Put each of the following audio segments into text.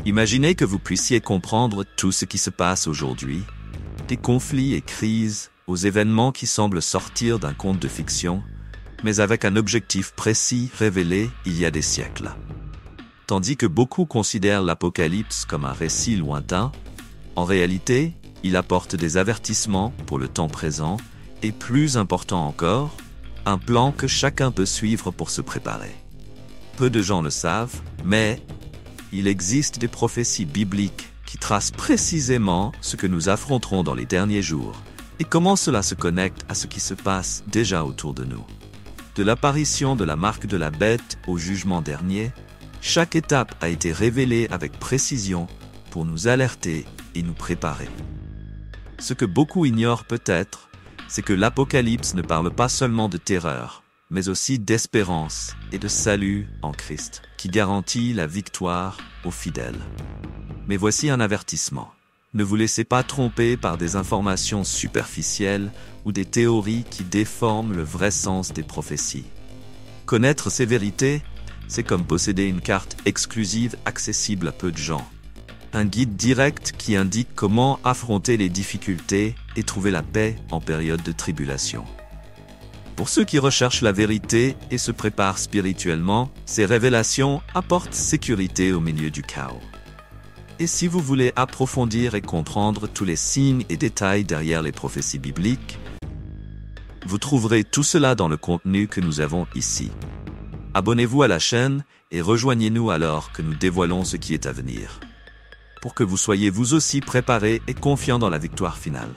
Imaginez que vous puissiez comprendre tout ce qui se passe aujourd'hui, des conflits et crises, aux événements qui semblent sortir d'un conte de fiction, mais avec un objectif précis révélé il y a des siècles. Tandis que beaucoup considèrent l'Apocalypse comme un récit lointain, en réalité, il apporte des avertissements pour le temps présent et, plus important encore, un plan que chacun peut suivre pour se préparer. Peu de gens le savent, mais il existe des prophéties bibliques qui tracent précisément ce que nous affronterons dans les derniers jours et comment cela se connecte à ce qui se passe déjà autour de nous. De l'apparition de la marque de la bête au jugement dernier, chaque étape a été révélée avec précision pour nous alerter et nous préparer. Ce que beaucoup ignorent peut-être, c'est que l'Apocalypse ne parle pas seulement de terreur, mais aussi d'espérance et de salut en Christ, qui garantit la victoire aux fidèles. Mais voici un avertissement. Ne vous laissez pas tromper par des informations superficielles ou des théories qui déforment le vrai sens des prophéties. Connaître ces vérités, c'est comme posséder une carte exclusive accessible à peu de gens. Un guide direct qui indique comment affronter les difficultés et trouver la paix en période de tribulation. Pour ceux qui recherchent la vérité et se préparent spirituellement, ces révélations apportent sécurité au milieu du chaos. Et si vous voulez approfondir et comprendre tous les signes et détails derrière les prophéties bibliques, vous trouverez tout cela dans le contenu que nous avons ici. Abonnez-vous à la chaîne et rejoignez-nous alors que nous dévoilons ce qui est à venir, pour que vous soyez vous aussi préparés et confiants dans la victoire finale.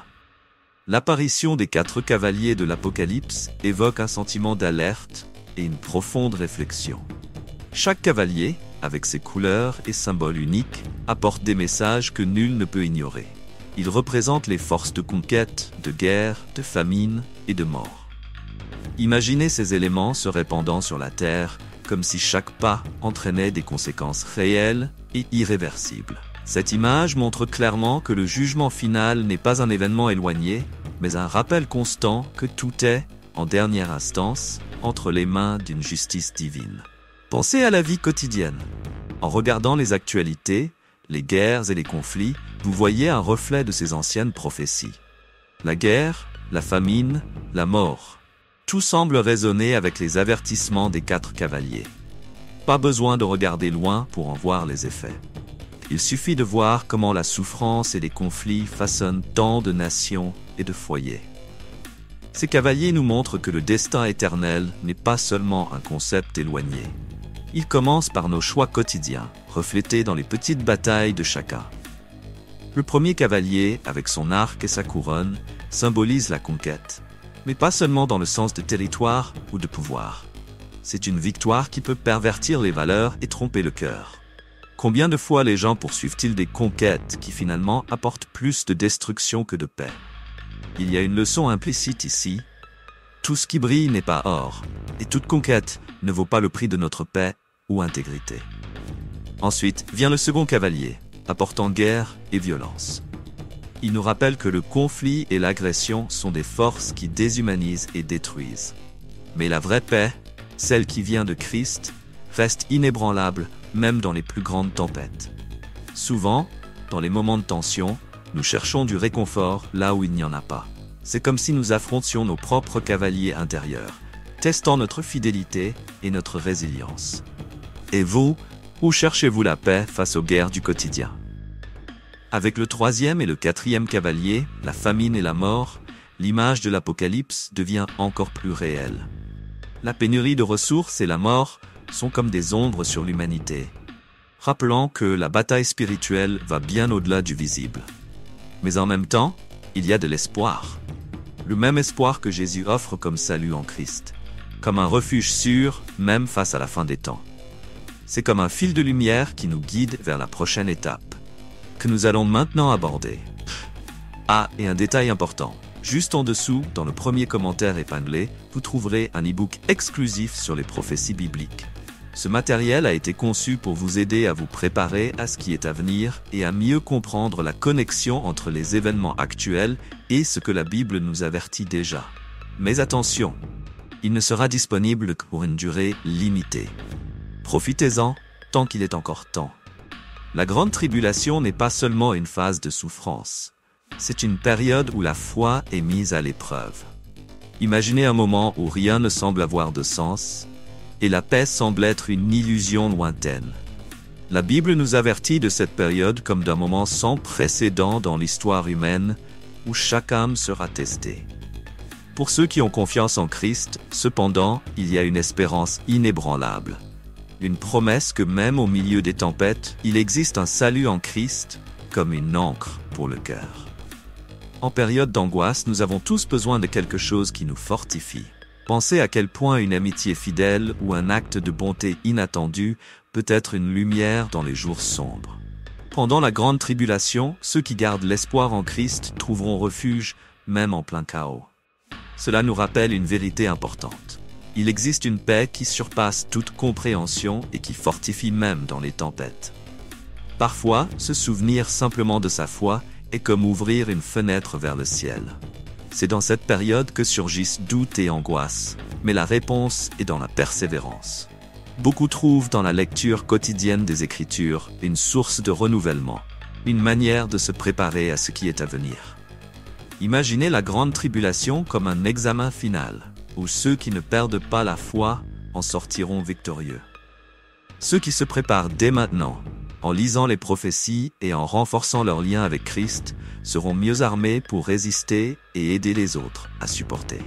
L'apparition des 4 cavaliers de l'Apocalypse évoque un sentiment d'alerte et une profonde réflexion. Chaque cavalier, avec ses couleurs et symboles uniques, apporte des messages que nul ne peut ignorer. Ils représentent les forces de conquête, de guerre, de famine et de mort. Imaginez ces éléments se répandant sur la terre, comme si chaque pas entraînait des conséquences réelles et irréversibles. Cette image montre clairement que le jugement final n'est pas un événement éloigné, mais un rappel constant que tout est, en dernière instance, entre les mains d'une justice divine. Pensez à la vie quotidienne. En regardant les actualités, les guerres et les conflits, vous voyez un reflet de ces anciennes prophéties. La guerre, la famine, la mort. Tout semble résonner avec les avertissements des 4 cavaliers. Pas besoin de regarder loin pour en voir les effets. Il suffit de voir comment la souffrance et les conflits façonnent tant de nations et de foyers. Ces cavaliers nous montrent que le destin éternel n'est pas seulement un concept éloigné. Il commence par nos choix quotidiens, reflétés dans les petites batailles de chacun. Le premier cavalier, avec son arc et sa couronne, symbolise la conquête, mais pas seulement dans le sens de territoire ou de pouvoir. C'est une victoire qui peut pervertir les valeurs et tromper le cœur. Combien de fois les gens poursuivent-ils des conquêtes qui finalement apportent plus de destruction que de paix? Il y a une leçon implicite ici. Tout ce qui brille n'est pas or, et toute conquête ne vaut pas le prix de notre paix ou intégrité. Ensuite vient le second cavalier, apportant guerre et violence. Il nous rappelle que le conflit et l'agression sont des forces qui déshumanisent et détruisent. Mais la vraie paix, celle qui vient de Christ, reste inébranlable même dans les plus grandes tempêtes. Souvent, dans les moments de tension, nous cherchons du réconfort là où il n'y en a pas. C'est comme si nous affrontions nos propres cavaliers intérieurs, testant notre fidélité et notre résilience. Et vous, où cherchez-vous la paix face aux guerres du quotidien? Avec le 3e et le 4e cavalier, la famine et la mort, l'image de l'Apocalypse devient encore plus réelle. La pénurie de ressources et la mort sont comme des ombres sur l'humanité, rappelant que la bataille spirituelle va bien au-delà du visible. Mais en même temps, il y a de l'espoir. Le même espoir que Jésus offre comme salut en Christ, comme un refuge sûr même face à la fin des temps. C'est comme un fil de lumière qui nous guide vers la prochaine étape, que nous allons maintenant aborder. Ah, et un détail important. Juste en dessous, dans le premier commentaire épinglé, vous trouverez un e-book exclusif sur les prophéties bibliques. Ce matériel a été conçu pour vous aider à vous préparer à ce qui est à venir et à mieux comprendre la connexion entre les événements actuels et ce que la Bible nous avertit déjà. Mais attention, il ne sera disponible que pour une durée limitée. Profitez-en tant qu'il est encore temps. La grande tribulation n'est pas seulement une phase de souffrance. C'est une période où la foi est mise à l'épreuve. Imaginez un moment où rien ne semble avoir de sens, et la paix semble être une illusion lointaine. La Bible nous avertit de cette période comme d'un moment sans précédent dans l'histoire humaine, où chaque âme sera testée. Pour ceux qui ont confiance en Christ, cependant, il y a une espérance inébranlable. Une promesse que même au milieu des tempêtes, il existe un salut en Christ, comme une ancre pour le cœur. En période d'angoisse, nous avons tous besoin de quelque chose qui nous fortifie. Pensez à quel point une amitié fidèle ou un acte de bonté inattendu peut être une lumière dans les jours sombres. Pendant la grande tribulation, ceux qui gardent l'espoir en Christ trouveront refuge, même en plein chaos. Cela nous rappelle une vérité importante. Il existe une paix qui surpasse toute compréhension et qui fortifie même dans les tempêtes. Parfois, se souvenir simplement de sa foi est comme ouvrir une fenêtre vers le ciel. C'est dans cette période que surgissent doutes et angoisses, mais la réponse est dans la persévérance. Beaucoup trouvent dans la lecture quotidienne des Écritures une source de renouvellement, une manière de se préparer à ce qui est à venir. Imaginez la grande tribulation comme un examen final, où ceux qui ne perdent pas la foi en sortiront victorieux. Ceux qui se préparent dès maintenant, en lisant les prophéties et en renforçant leur lien avec Christ, seront mieux armés pour résister et aider les autres à supporter.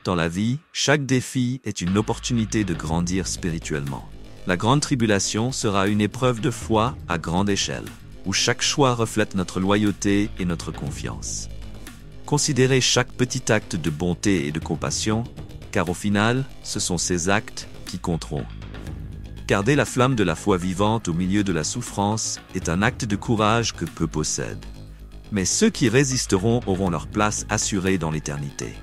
Dans la vie, chaque défi est une opportunité de grandir spirituellement. La grande tribulation sera une épreuve de foi à grande échelle, où chaque choix reflète notre loyauté et notre confiance. Considérez chaque petit acte de bonté et de compassion, car au final, ce sont ces actes qui compteront. Garder la flamme de la foi vivante au milieu de la souffrance est un acte de courage que peu possèdent. Mais ceux qui résisteront auront leur place assurée dans l'éternité.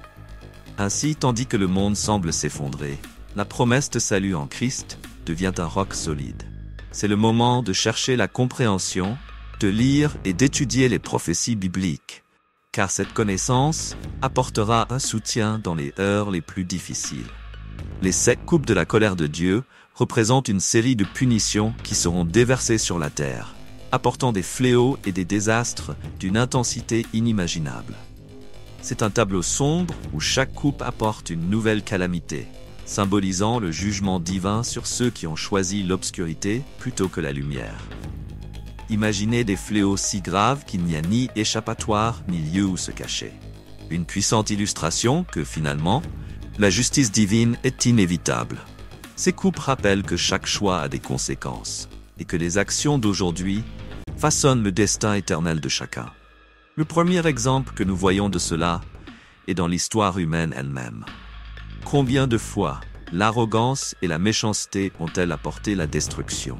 Ainsi, tandis que le monde semble s'effondrer, la promesse de salut en Christ devient un roc solide. C'est le moment de chercher la compréhension, de lire et d'étudier les prophéties bibliques, car cette connaissance apportera un soutien dans les heures les plus difficiles. Les 7 coupes de la colère de Dieu représentent une série de punitions qui seront déversées sur la terre, apportant des fléaux et des désastres d'une intensité inimaginable. C'est un tableau sombre où chaque coupe apporte une nouvelle calamité, symbolisant le jugement divin sur ceux qui ont choisi l'obscurité plutôt que la lumière. Imaginez des fléaux si graves qu'il n'y a ni échappatoire ni lieu où se cacher. Une puissante illustration que, finalement, la justice divine est inévitable. Ces coupes rappellent que chaque choix a des conséquences et que les actions d'aujourd'hui façonnent le destin éternel de chacun. Le premier exemple que nous voyons de cela est dans l'histoire humaine elle-même. Combien de fois l'arrogance et la méchanceté ont-elles apporté la destruction?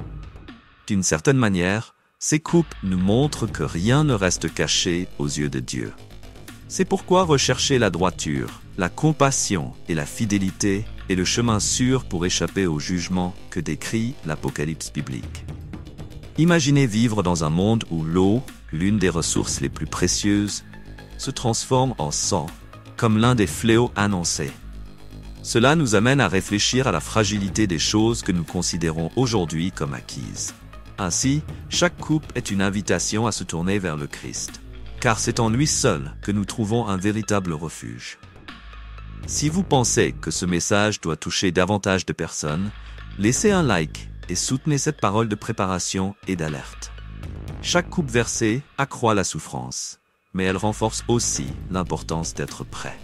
D'une certaine manière, ces coupes nous montrent que rien ne reste caché aux yeux de Dieu. C'est pourquoi rechercher la droiture, la compassion et la fidélité est le chemin sûr pour échapper au jugement que décrit l'Apocalypse biblique. Imaginez vivre dans un monde où l'eau, l'une des ressources les plus précieuses, se transforme en sang, comme l'un des fléaux annoncés. Cela nous amène à réfléchir à la fragilité des choses que nous considérons aujourd'hui comme acquises. Ainsi, chaque coupe est une invitation à se tourner vers le Christ, car c'est en lui seul que nous trouvons un véritable refuge. Si vous pensez que ce message doit toucher davantage de personnes, laissez un like et soutenez cette parole de préparation et d'alerte. Chaque coupe versée accroît la souffrance, mais elle renforce aussi l'importance d'être prêt.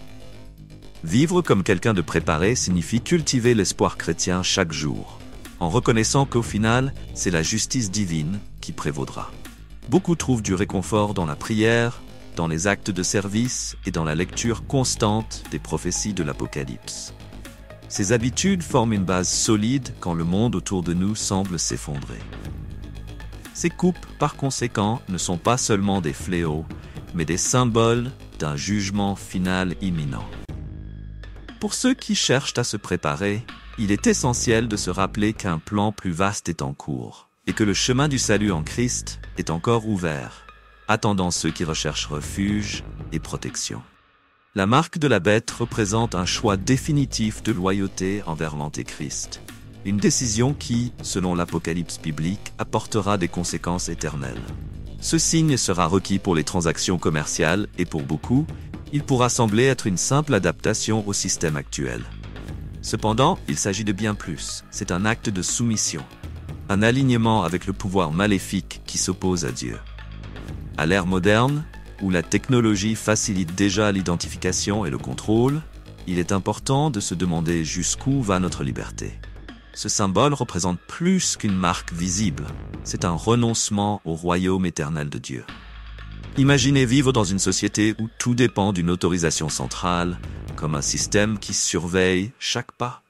Vivre comme quelqu'un de préparé signifie cultiver l'espoir chrétien chaque jour, en reconnaissant qu'au final, c'est la justice divine qui prévaudra. Beaucoup trouvent du réconfort dans la prière, dans les actes de service et dans la lecture constante des prophéties de l'Apocalypse. Ces habitudes forment une base solide quand le monde autour de nous semble s'effondrer. Ces coupes, par conséquent, ne sont pas seulement des fléaux, mais des symboles d'un jugement final imminent. Pour ceux qui cherchent à se préparer, il est essentiel de se rappeler qu'un plan plus vaste est en cours, et que le chemin du salut en Christ est encore ouvert, attendant ceux qui recherchent refuge et protection. La marque de la bête représente un choix définitif de loyauté envers l'Antéchrist, Une décision qui, selon l'Apocalypse biblique, apportera des conséquences éternelles. Ce signe sera requis pour les transactions commerciales et pour beaucoup, il pourra sembler être une simple adaptation au système actuel. Cependant, il s'agit de bien plus. C'est un acte de soumission. Un alignement avec le pouvoir maléfique qui s'oppose à Dieu. À l'ère moderne, où la technologie facilite déjà l'identification et le contrôle, il est important de se demander jusqu'où va notre liberté. Ce symbole représente plus qu'une marque visible. C'est un renoncement au royaume éternel de Dieu. Imaginez vivre dans une société où tout dépend d'une autorisation centrale, comme un système qui surveille chaque pas.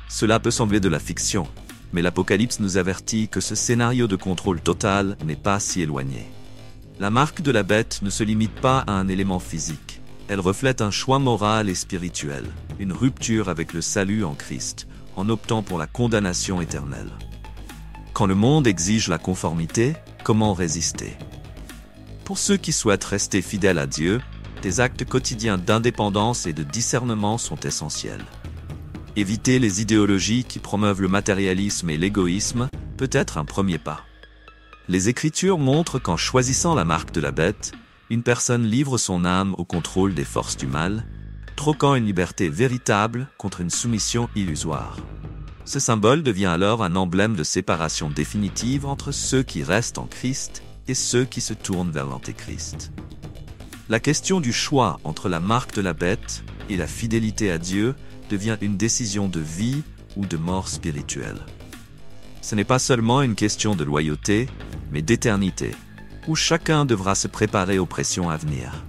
Cela peut sembler de la fiction, mais l'Apocalypse nous avertit que ce scénario de contrôle total n'est pas si éloigné. La marque de la bête ne se limite pas à un élément physique. Elle reflète un choix moral et spirituel, une rupture avec le salut en Christ, en optant pour la condamnation éternelle. Quand le monde exige la conformité, comment résister? Pour ceux qui souhaitent rester fidèles à Dieu, des actes quotidiens d'indépendance et de discernement sont essentiels. Éviter les idéologies qui promeuvent le matérialisme et l'égoïsme peut être un premier pas. Les Écritures montrent qu'en choisissant la marque de la bête, une personne livre son âme au contrôle des forces du mal, troquant une liberté véritable contre une soumission illusoire. Ce symbole devient alors un emblème de séparation définitive entre ceux qui restent en Christ et ceux qui se tournent vers l'Antéchrist. La question du choix entre la marque de la bête et la fidélité à Dieu devient une décision de vie ou de mort spirituelle. Ce n'est pas seulement une question de loyauté, mais d'éternité, où chacun devra se préparer aux pressions à venir.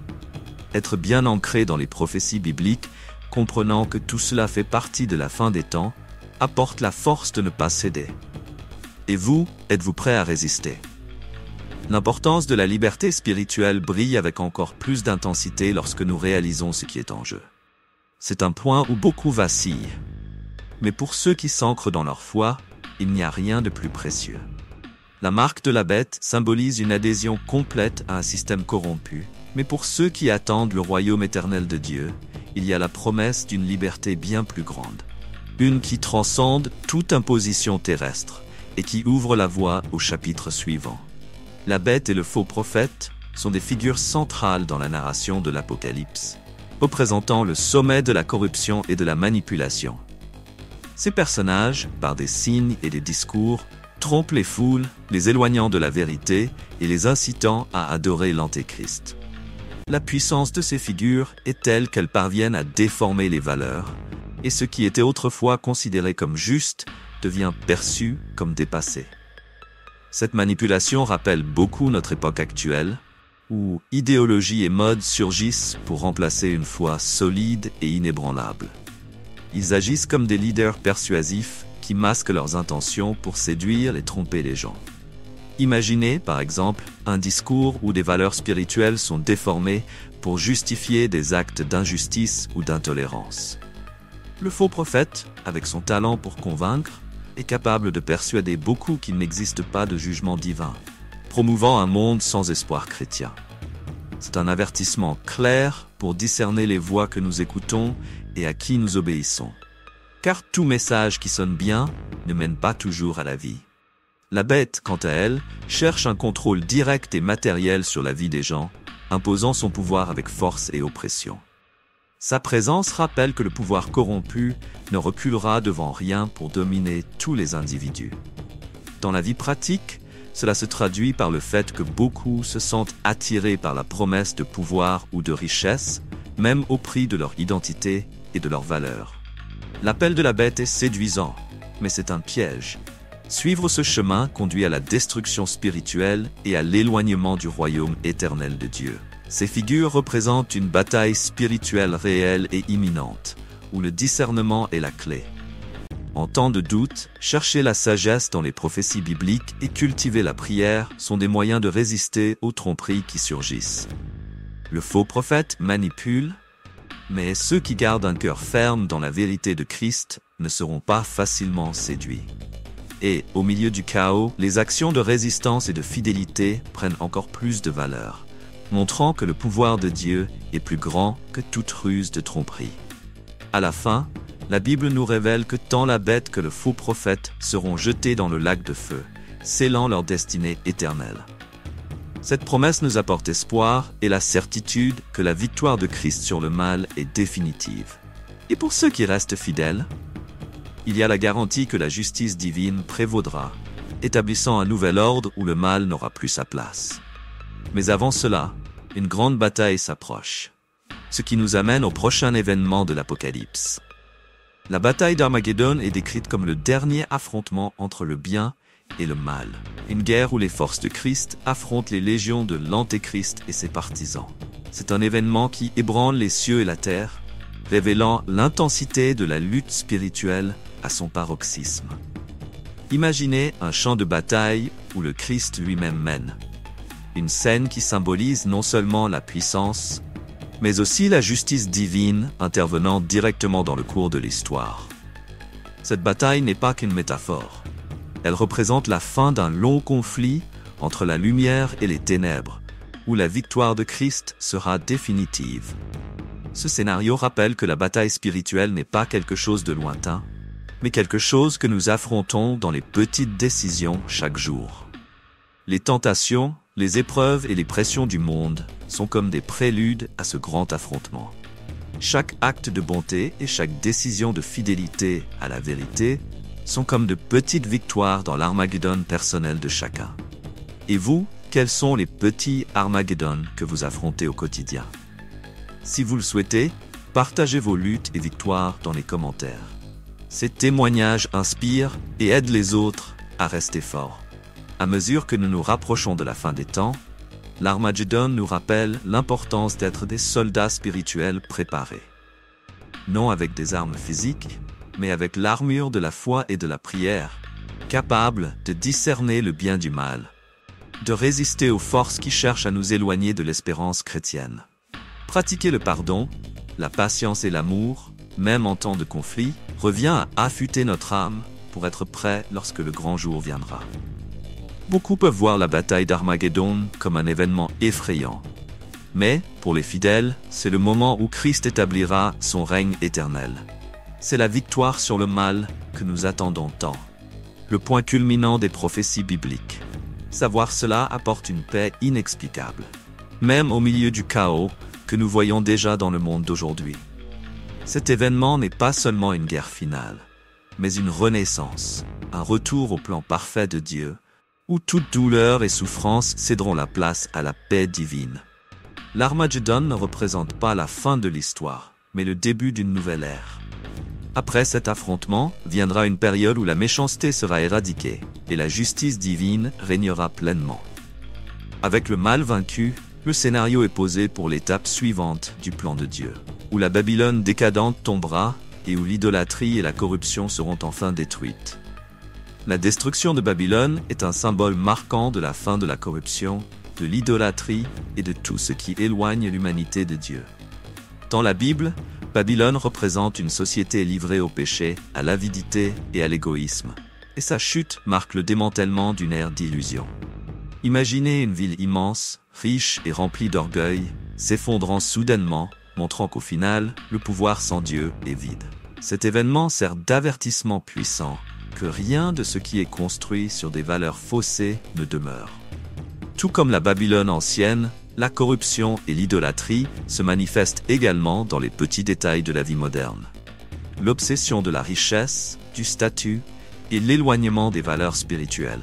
Être bien ancré dans les prophéties bibliques, comprenant que tout cela fait partie de la fin des temps, apporte la force de ne pas céder. Et vous, êtes-vous prêt à résister? L'importance de la liberté spirituelle brille avec encore plus d'intensité lorsque nous réalisons ce qui est en jeu. C'est un point où beaucoup vacillent. Mais pour ceux qui s'ancrent dans leur foi, il n'y a rien de plus précieux. La marque de la bête symbolise une adhésion complète à un système corrompu, mais pour ceux qui attendent le royaume éternel de Dieu, il y a la promesse d'une liberté bien plus grande. Une qui transcende toute imposition terrestre et qui ouvre la voie au chapitre suivant. La bête et le faux prophète sont des figures centrales dans la narration de l'Apocalypse, représentant le sommet de la corruption et de la manipulation. Ces personnages, par des signes et des discours, trompent les foules, les éloignant de la vérité et les incitant à adorer l'Antéchrist. La puissance de ces figures est telle qu'elles parviennent à déformer les valeurs, et ce qui était autrefois considéré comme juste devient perçu comme dépassé. Cette manipulation rappelle beaucoup notre époque actuelle, où idéologie et mode surgissent pour remplacer une foi solide et inébranlable. Ils agissent comme des leaders persuasifs qui masquent leurs intentions pour séduire et tromper les gens. Imaginez, par exemple, un discours où des valeurs spirituelles sont déformées pour justifier des actes d'injustice ou d'intolérance. Le faux prophète, avec son talent pour convaincre, est capable de persuader beaucoup qu'il n'existe pas de jugement divin, promouvant un monde sans espoir chrétien. C'est un avertissement clair pour discerner les voix que nous écoutons et à qui nous obéissons. Car tout message qui sonne bien ne mène pas toujours à la vie. La bête, quant à elle, cherche un contrôle direct et matériel sur la vie des gens, imposant son pouvoir avec force et oppression. Sa présence rappelle que le pouvoir corrompu ne reculera devant rien pour dominer tous les individus. Dans la vie pratique, cela se traduit par le fait que beaucoup se sentent attirés par la promesse de pouvoir ou de richesse, même au prix de leur identité et de leurs valeurs. L'appel de la bête est séduisant, mais c'est un piège. Suivre ce chemin conduit à la destruction spirituelle et à l'éloignement du royaume éternel de Dieu. Ces figures représentent une bataille spirituelle réelle et imminente, où le discernement est la clé. En temps de doute, chercher la sagesse dans les prophéties bibliques et cultiver la prière sont des moyens de résister aux tromperies qui surgissent. Le faux prophète manipule, mais ceux qui gardent un cœur ferme dans la vérité de Christ ne seront pas facilement séduits. Et, au milieu du chaos, les actions de résistance et de fidélité prennent encore plus de valeur, montrant que le pouvoir de Dieu est plus grand que toute ruse de tromperie. À la fin, La Bible nous révèle que tant la bête que le faux prophète seront jetés dans le lac de feu, scellant leur destinée éternelle. Cette promesse nous apporte espoir et la certitude que la victoire de Christ sur le mal est définitive. Et pour ceux qui restent fidèles, il y a la garantie que la justice divine prévaudra, établissant un nouvel ordre où le mal n'aura plus sa place. Mais avant cela, une grande bataille s'approche, ce qui nous amène au prochain événement de l'Apocalypse. La bataille d'Armageddon est décrite comme le dernier affrontement entre le bien et le mal. Une guerre où les forces de Christ affrontent les légions de l'Antéchrist et ses partisans. C'est un événement qui ébranle les cieux et la terre, révélant l'intensité de la lutte spirituelle à son paroxysme. Imaginez un champ de bataille où le Christ lui-même mène. Une scène qui symbolise non seulement la puissance, mais aussi la justice divine intervenant directement dans le cours de l'histoire. Cette bataille n'est pas qu'une métaphore. Elle représente la fin d'un long conflit entre la lumière et les ténèbres, où la victoire de Christ sera définitive. Ce scénario rappelle que la bataille spirituelle n'est pas quelque chose de lointain, mais quelque chose que nous affrontons dans les petites décisions chaque jour. Les tentations, les épreuves et les pressions du monde sont comme des préludes à ce grand affrontement. Chaque acte de bonté et chaque décision de fidélité à la vérité sont comme de petites victoires dans l'Armageddon personnel de chacun. Et vous, quels sont les petits Armageddon que vous affrontez au quotidien? Si vous le souhaitez, partagez vos luttes et victoires dans les commentaires. Ces témoignages inspirent et aident les autres à rester forts. À mesure que nous nous rapprochons de la fin des temps, l'Armageddon nous rappelle l'importance d'être des soldats spirituels préparés. Non avec des armes physiques, mais avec l'armure de la foi et de la prière, capables de discerner le bien du mal, de résister aux forces qui cherchent à nous éloigner de l'espérance chrétienne. Pratiquer le pardon, la patience et l'amour, même en temps de conflit, revient à affûter notre âme pour être prêt lorsque le grand jour viendra. Beaucoup peuvent voir la bataille d'Armageddon comme un événement effrayant. Mais, pour les fidèles, c'est le moment où Christ établira son règne éternel. C'est la victoire sur le mal que nous attendons tant. Le point culminant des prophéties bibliques. Savoir cela apporte une paix inexplicable, même au milieu du chaos que nous voyons déjà dans le monde d'aujourd'hui. Cet événement n'est pas seulement une guerre finale, mais une renaissance, un retour au plan parfait de Dieu, où toute douleur et souffrance céderont la place à la paix divine. L'Armageddon ne représente pas la fin de l'histoire, mais le début d'une nouvelle ère. Après cet affrontement, viendra une période où la méchanceté sera éradiquée, et la justice divine régnera pleinement. Avec le mal vaincu, le scénario est posé pour l'étape suivante du plan de Dieu, où la Babylone décadente tombera et où l'idolâtrie et la corruption seront enfin détruites. La destruction de Babylone est un symbole marquant de la fin de la corruption, de l'idolâtrie et de tout ce qui éloigne l'humanité de Dieu. Dans la Bible, Babylone représente une société livrée au péché, à l'avidité et à l'égoïsme, et sa chute marque le démantèlement d'une ère d'illusion. Imaginez une ville immense, riche et remplie d'orgueil, s'effondrant soudainement, montrant qu'au final, le pouvoir sans Dieu est vide. Cet événement sert d'avertissement puissant que rien de ce qui est construit sur des valeurs faussées ne demeure. Tout comme la Babylone ancienne, la corruption et l'idolâtrie se manifestent également dans les petits détails de la vie moderne. L'obsession de la richesse, du statut et l'éloignement des valeurs spirituelles.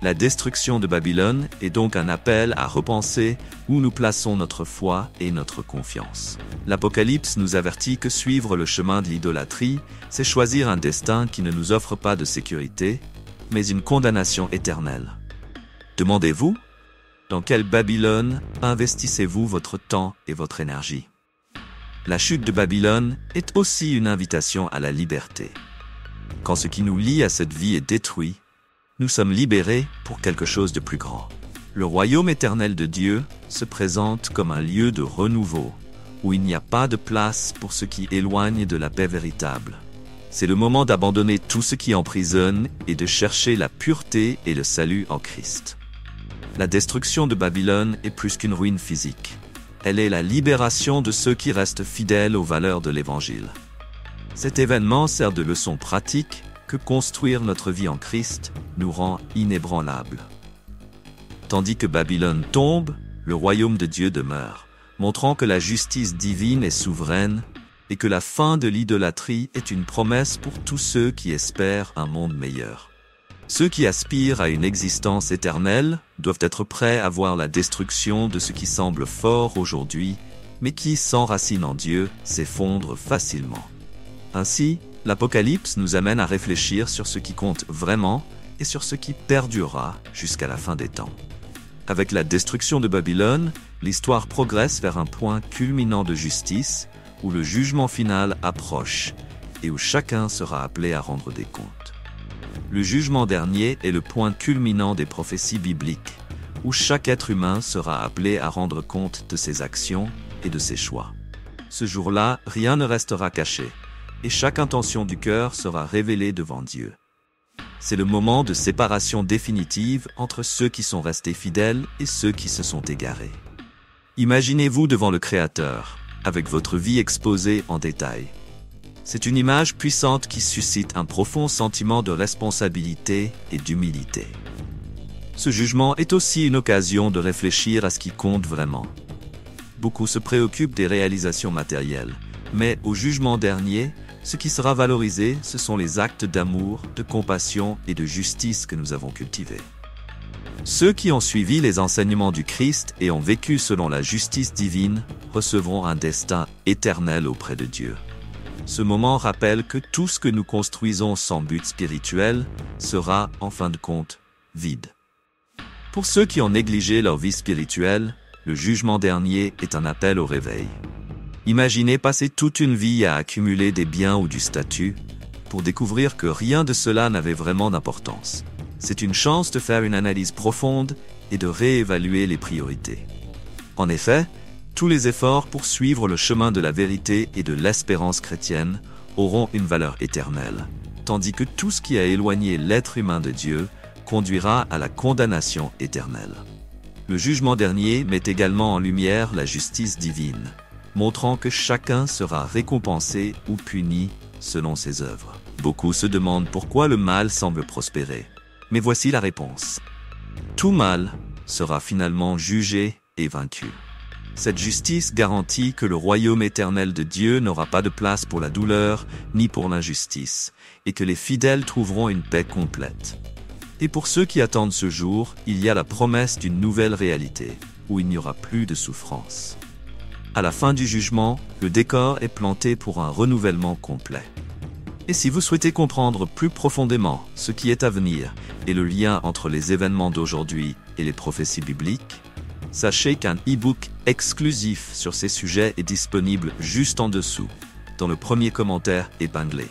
La destruction de Babylone est donc un appel à repenser où nous plaçons notre foi et notre confiance. L'Apocalypse nous avertit que suivre le chemin de l'idolâtrie, c'est choisir un destin qui ne nous offre pas de sécurité, mais une condamnation éternelle. Demandez-vous, dans quelle Babylone investissez-vous votre temps et votre énergie? La chute de Babylone est aussi une invitation à la liberté. Quand ce qui nous lie à cette vie est détruit, nous sommes libérés pour quelque chose de plus grand. Le royaume éternel de Dieu se présente comme un lieu de renouveau, où il n'y a pas de place pour ce qui éloigne de la paix véritable. C'est le moment d'abandonner tout ce qui emprisonne et de chercher la pureté et le salut en Christ. La destruction de Babylone est plus qu'une ruine physique. Elle est la libération de ceux qui restent fidèles aux valeurs de l'Évangile. Cet événement sert de leçon pratique que construire notre vie en Christ nous rend inébranlables. Tandis que Babylone tombe, le royaume de Dieu demeure, montrant que la justice divine est souveraine et que la fin de l'idolâtrie est une promesse pour tous ceux qui espèrent un monde meilleur. Ceux qui aspirent à une existence éternelle doivent être prêts à voir la destruction de ce qui semble fort aujourd'hui, mais qui, sans racine en Dieu, s'effondre facilement. Ainsi, l'Apocalypse nous amène à réfléchir sur ce qui compte vraiment et sur ce qui perdurera jusqu'à la fin des temps. Avec la destruction de Babylone, l'histoire progresse vers un point culminant de justice, où le jugement final approche et où chacun sera appelé à rendre des comptes. Le jugement dernier est le point culminant des prophéties bibliques, où chaque être humain sera appelé à rendre compte de ses actions et de ses choix. Ce jour-là, rien ne restera caché, et chaque intention du cœur sera révélée devant Dieu. C'est le moment de séparation définitive entre ceux qui sont restés fidèles et ceux qui se sont égarés. Imaginez-vous devant le Créateur, avec votre vie exposée en détail. C'est une image puissante qui suscite un profond sentiment de responsabilité et d'humilité. Ce jugement est aussi une occasion de réfléchir à ce qui compte vraiment. Beaucoup se préoccupent des réalisations matérielles, mais au jugement dernier, ce qui sera valorisé, ce sont les actes d'amour, de compassion et de justice que nous avons cultivés. Ceux qui ont suivi les enseignements du Christ et ont vécu selon la justice divine recevront un destin éternel auprès de Dieu. Ce moment rappelle que tout ce que nous construisons sans but spirituel sera, en fin de compte, vide. Pour ceux qui ont négligé leur vie spirituelle, le jugement dernier est un appel au réveil. Imaginez passer toute une vie à accumuler des biens ou du statut pour découvrir que rien de cela n'avait vraiment d'importance. C'est une chance de faire une analyse profonde et de réévaluer les priorités. En effet, tous les efforts pour suivre le chemin de la vérité et de l'espérance chrétienne auront une valeur éternelle, tandis que tout ce qui a éloigné l'être humain de Dieu conduira à la condamnation éternelle. Le jugement dernier met également en lumière la justice divine, montrant que chacun sera récompensé ou puni selon ses œuvres. Beaucoup se demandent pourquoi le mal semble prospérer. Mais voici la réponse. Tout mal sera finalement jugé et vaincu. Cette justice garantit que le royaume éternel de Dieu n'aura pas de place pour la douleur ni pour l'injustice, et que les fidèles trouveront une paix complète. Et pour ceux qui attendent ce jour, il y a la promesse d'une nouvelle réalité, où il n'y aura plus de souffrance. À la fin du jugement, le décor est planté pour un renouvellement complet. Et si vous souhaitez comprendre plus profondément ce qui est à venir et le lien entre les événements d'aujourd'hui et les prophéties bibliques, sachez qu'un e-book exclusif sur ces sujets est disponible juste en dessous, dans le premier commentaire épinglé.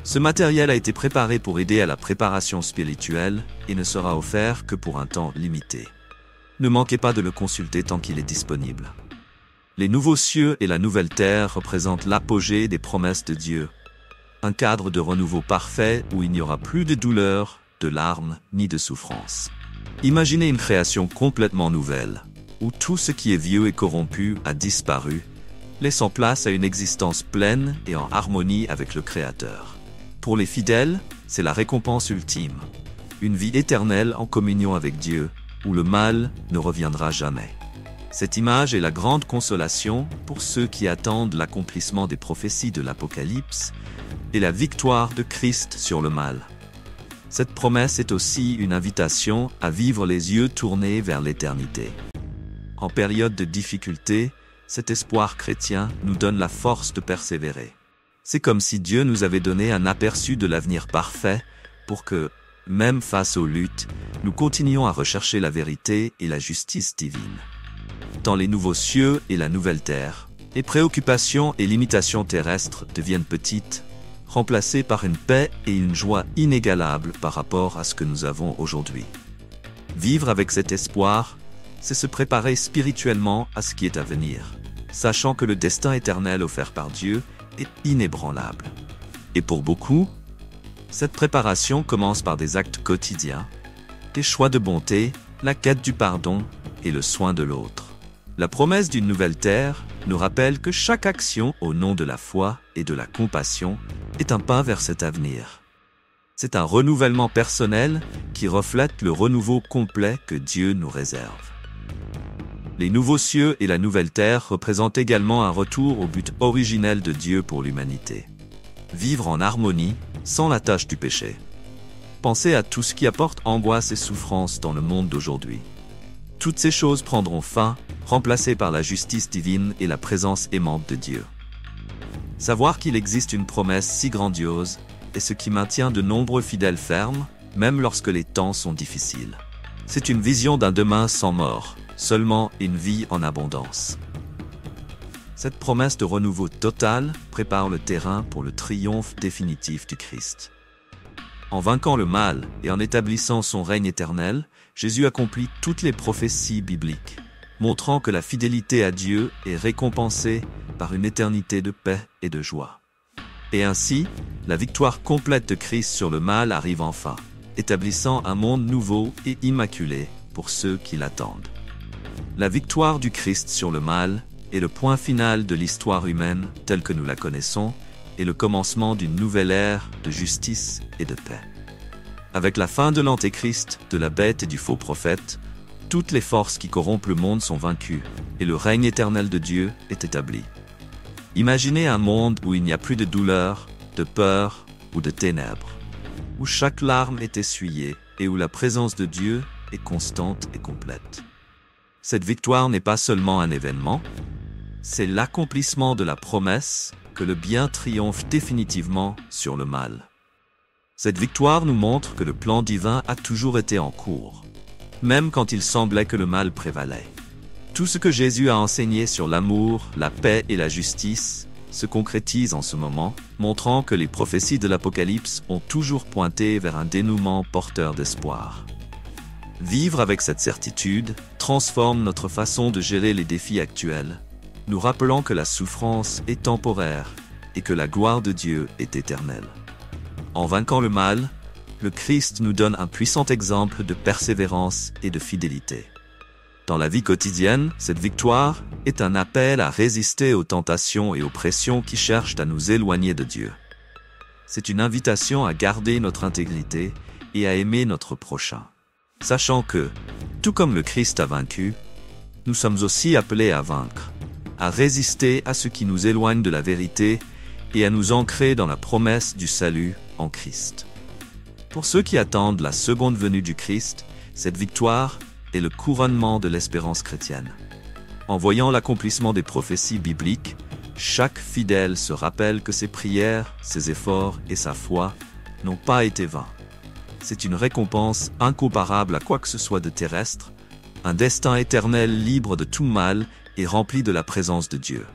Ce matériel a été préparé pour aider à la préparation spirituelle et ne sera offert que pour un temps limité. Ne manquez pas de le consulter tant qu'il est disponible. Les nouveaux cieux et la nouvelle terre représentent l'apogée des promesses de Dieu. Un cadre de renouveau parfait où il n'y aura plus de douleur, de larmes, ni de souffrance. Imaginez une création complètement nouvelle, où tout ce qui est vieux et corrompu a disparu, laissant place à une existence pleine et en harmonie avec le Créateur. Pour les fidèles, c'est la récompense ultime. Une vie éternelle en communion avec Dieu, où le mal ne reviendra jamais. Cette image est la grande consolation pour ceux qui attendent l'accomplissement des prophéties de l'Apocalypse et la victoire de Christ sur le mal. Cette promesse est aussi une invitation à vivre les yeux tournés vers l'éternité. En période de difficulté, cet espoir chrétien nous donne la force de persévérer. C'est comme si Dieu nous avait donné un aperçu de l'avenir parfait pour que, même face aux luttes, nous continuions à rechercher la vérité et la justice divine. Dans les nouveaux cieux et la nouvelle terre, les préoccupations et limitations terrestres deviennent petites, remplacées par une paix et une joie inégalables par rapport à ce que nous avons aujourd'hui. Vivre avec cet espoir, c'est se préparer spirituellement à ce qui est à venir, sachant que le destin éternel offert par Dieu est inébranlable. Et pour beaucoup, cette préparation commence par des actes quotidiens, des choix de bonté, la quête du pardon et le soin de l'autre. La promesse d'une nouvelle terre nous rappelle que chaque action au nom de la foi et de la compassion est un pas vers cet avenir. C'est un renouvellement personnel qui reflète le renouveau complet que Dieu nous réserve. Les nouveaux cieux et la nouvelle terre représentent également un retour au but originel de Dieu pour l'humanité. Vivre en harmonie, sans la tâche du péché. Pensez à tout ce qui apporte angoisse et souffrance dans le monde d'aujourd'hui. Toutes ces choses prendront fin, remplacées par la justice divine et la présence aimante de Dieu. Savoir qu'il existe une promesse si grandiose est ce qui maintient de nombreux fidèles fermes, même lorsque les temps sont difficiles. C'est une vision d'un demain sans mort, seulement une vie en abondance. Cette promesse de renouveau total prépare le terrain pour le triomphe définitif du Christ. En vainquant le mal et en établissant son règne éternel, Jésus accomplit toutes les prophéties bibliques, montrant que la fidélité à Dieu est récompensée par une éternité de paix et de joie. Et ainsi, la victoire complète de Christ sur le mal arrive enfin, établissant un monde nouveau et immaculé pour ceux qui l'attendent. La victoire du Christ sur le mal est le point final de l'histoire humaine telle que nous la connaissons et le commencement d'une nouvelle ère de justice et de paix. Avec la fin de l'Antéchrist, de la bête et du faux prophète, toutes les forces qui corrompent le monde sont vaincues et le règne éternel de Dieu est établi. Imaginez un monde où il n'y a plus de douleur, de peur ou de ténèbres, où chaque larme est essuyée et où la présence de Dieu est constante et complète. Cette victoire n'est pas seulement un événement, c'est l'accomplissement de la promesse que le bien triomphe définitivement sur le mal. Cette victoire nous montre que le plan divin a toujours été en cours, même quand il semblait que le mal prévalait. Tout ce que Jésus a enseigné sur l'amour, la paix et la justice se concrétise en ce moment, montrant que les prophéties de l'Apocalypse ont toujours pointé vers un dénouement porteur d'espoir. Vivre avec cette certitude transforme notre façon de gérer les défis actuels, nous rappelant que la souffrance est temporaire et que la gloire de Dieu est éternelle. En vainquant le mal, le Christ nous donne un puissant exemple de persévérance et de fidélité. Dans la vie quotidienne, cette victoire est un appel à résister aux tentations et aux pressions qui cherchent à nous éloigner de Dieu. C'est une invitation à garder notre intégrité et à aimer notre prochain, sachant que, tout comme le Christ a vaincu, nous sommes aussi appelés à vaincre, à résister à ce qui nous éloigne de la vérité et à nous ancrer dans la promesse du salut en Christ. Pour ceux qui attendent la seconde venue du Christ, cette victoire est le couronnement de l'espérance chrétienne. En voyant l'accomplissement des prophéties bibliques, chaque fidèle se rappelle que ses prières, ses efforts et sa foi n'ont pas été vains. C'est une récompense incomparable à quoi que ce soit de terrestre, un destin éternel libre de tout mal et rempli de la présence de Dieu.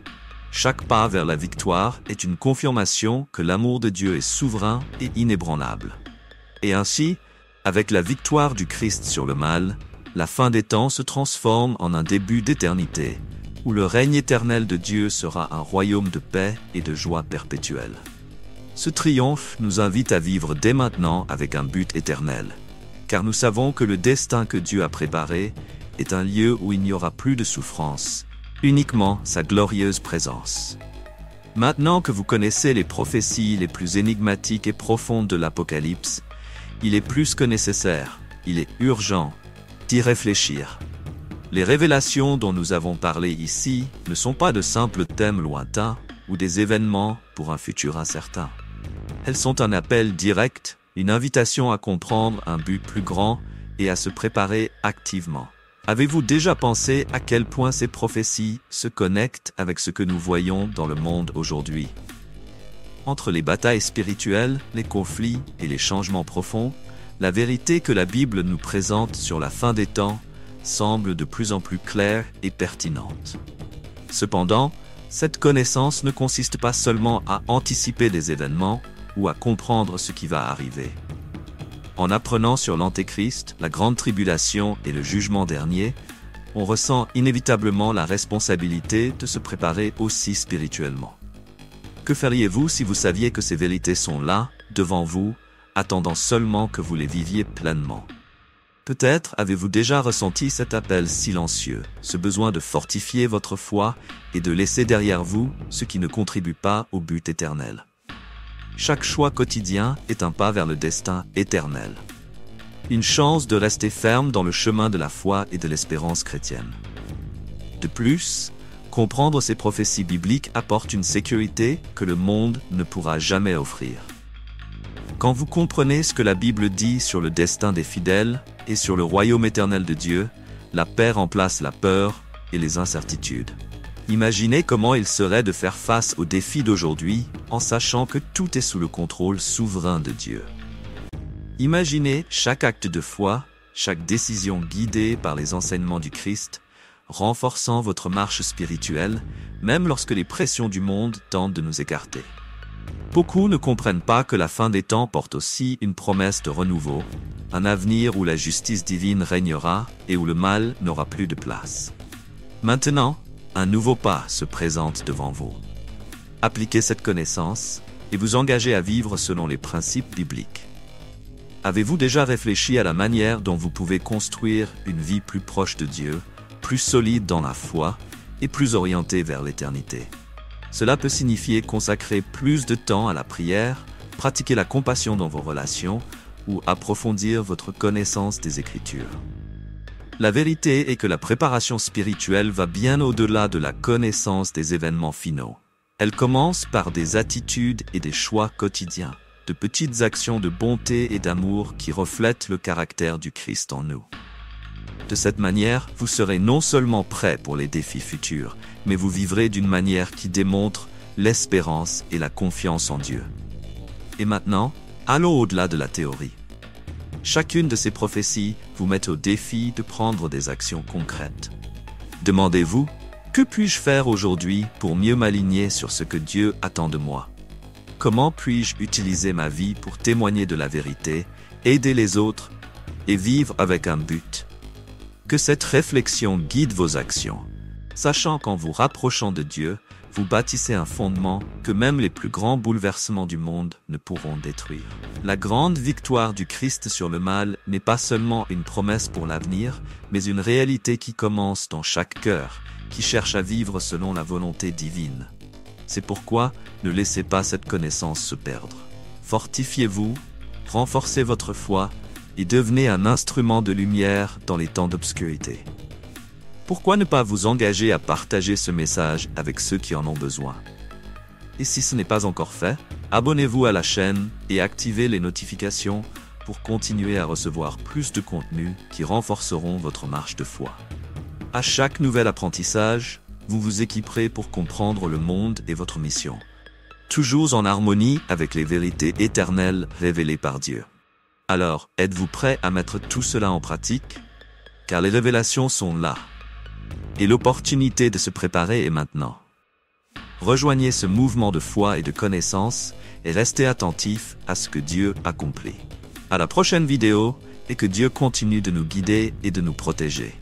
Chaque pas vers la victoire est une confirmation que l'amour de Dieu est souverain et inébranlable. Et ainsi, avec la victoire du Christ sur le mal, la fin des temps se transforme en un début d'éternité, où le règne éternel de Dieu sera un royaume de paix et de joie perpétuelle. Ce triomphe nous invite à vivre dès maintenant avec un but éternel, car nous savons que le destin que Dieu a préparé est un lieu où il n'y aura plus de souffrance, uniquement sa glorieuse présence. Maintenant que vous connaissez les prophéties les plus énigmatiques et profondes de l'Apocalypse, il est plus que nécessaire, il est urgent d'y réfléchir. Les révélations dont nous avons parlé ici ne sont pas de simples thèmes lointains ou des événements pour un futur incertain. Elles sont un appel direct, une invitation à comprendre un but plus grand et à se préparer activement. Avez-vous déjà pensé à quel point ces prophéties se connectent avec ce que nous voyons dans le monde aujourd'hui? Entre les batailles spirituelles, les conflits et les changements profonds, la vérité que la Bible nous présente sur la fin des temps semble de plus en plus claire et pertinente. Cependant, cette connaissance ne consiste pas seulement à anticiper des événements ou à comprendre ce qui va arriver. En apprenant sur l'Antéchrist, la grande tribulation et le jugement dernier, on ressent inévitablement la responsabilité de se préparer aussi spirituellement. Que feriez-vous si vous saviez que ces vérités sont là, devant vous, attendant seulement que vous les viviez pleinement? Peut-être avez-vous déjà ressenti cet appel silencieux, ce besoin de fortifier votre foi et de laisser derrière vous ce qui ne contribue pas au but éternel. Chaque choix quotidien est un pas vers le destin éternel. Une chance de rester ferme dans le chemin de la foi et de l'espérance chrétienne. De plus, comprendre ces prophéties bibliques apporte une sécurité que le monde ne pourra jamais offrir. Quand vous comprenez ce que la Bible dit sur le destin des fidèles et sur le royaume éternel de Dieu, la paix remplace la peur et les incertitudes. Imaginez comment il serait de faire face aux défis d'aujourd'hui en sachant que tout est sous le contrôle souverain de Dieu. Imaginez chaque acte de foi, chaque décision guidée par les enseignements du Christ, renforçant votre marche spirituelle, même lorsque les pressions du monde tentent de nous écarter. Beaucoup ne comprennent pas que la fin des temps porte aussi une promesse de renouveau, un avenir où la justice divine régnera et où le mal n'aura plus de place. Maintenant, un nouveau pas se présente devant vous. Appliquez cette connaissance et vous engagez à vivre selon les principes bibliques. Avez-vous déjà réfléchi à la manière dont vous pouvez construire une vie plus proche de Dieu, plus solide dans la foi et plus orientée vers l'éternité? Cela peut signifier consacrer plus de temps à la prière, pratiquer la compassion dans vos relations ou approfondir votre connaissance des Écritures. La vérité est que la préparation spirituelle va bien au-delà de la connaissance des événements finaux. Elle commence par des attitudes et des choix quotidiens, de petites actions de bonté et d'amour qui reflètent le caractère du Christ en nous. De cette manière, vous serez non seulement prêt pour les défis futurs, mais vous vivrez d'une manière qui démontre l'espérance et la confiance en Dieu. Et maintenant, allons au-delà de la théorie. Chacune de ces prophéties vous met au défi de prendre des actions concrètes. Demandez-vous, que puis-je faire aujourd'hui pour mieux m'aligner sur ce que Dieu attend de moi? Comment puis-je utiliser ma vie pour témoigner de la vérité, aider les autres et vivre avec un but? Que cette réflexion guide vos actions, sachant qu'en vous rapprochant de Dieu, vous bâtissez un fondement que même les plus grands bouleversements du monde ne pourront détruire. La grande victoire du Christ sur le mal n'est pas seulement une promesse pour l'avenir, mais une réalité qui commence dans chaque cœur, qui cherche à vivre selon la volonté divine. C'est pourquoi ne laissez pas cette connaissance se perdre. Fortifiez-vous, renforcez votre foi et devenez un instrument de lumière dans les temps d'obscurité. Pourquoi ne pas vous engager à partager ce message avec ceux qui en ont besoin? Et si ce n'est pas encore fait, abonnez-vous à la chaîne et activez les notifications pour continuer à recevoir plus de contenus qui renforceront votre marche de foi. À chaque nouvel apprentissage, vous vous équiperez pour comprendre le monde et votre mission, toujours en harmonie avec les vérités éternelles révélées par Dieu. Alors, êtes-vous prêt à mettre tout cela en pratique? Car les révélations sont là. Et l'opportunité de se préparer est maintenant. Rejoignez ce mouvement de foi et de connaissance et restez attentifs à ce que Dieu accomplit. À la prochaine vidéo et que Dieu continue de nous guider et de nous protéger.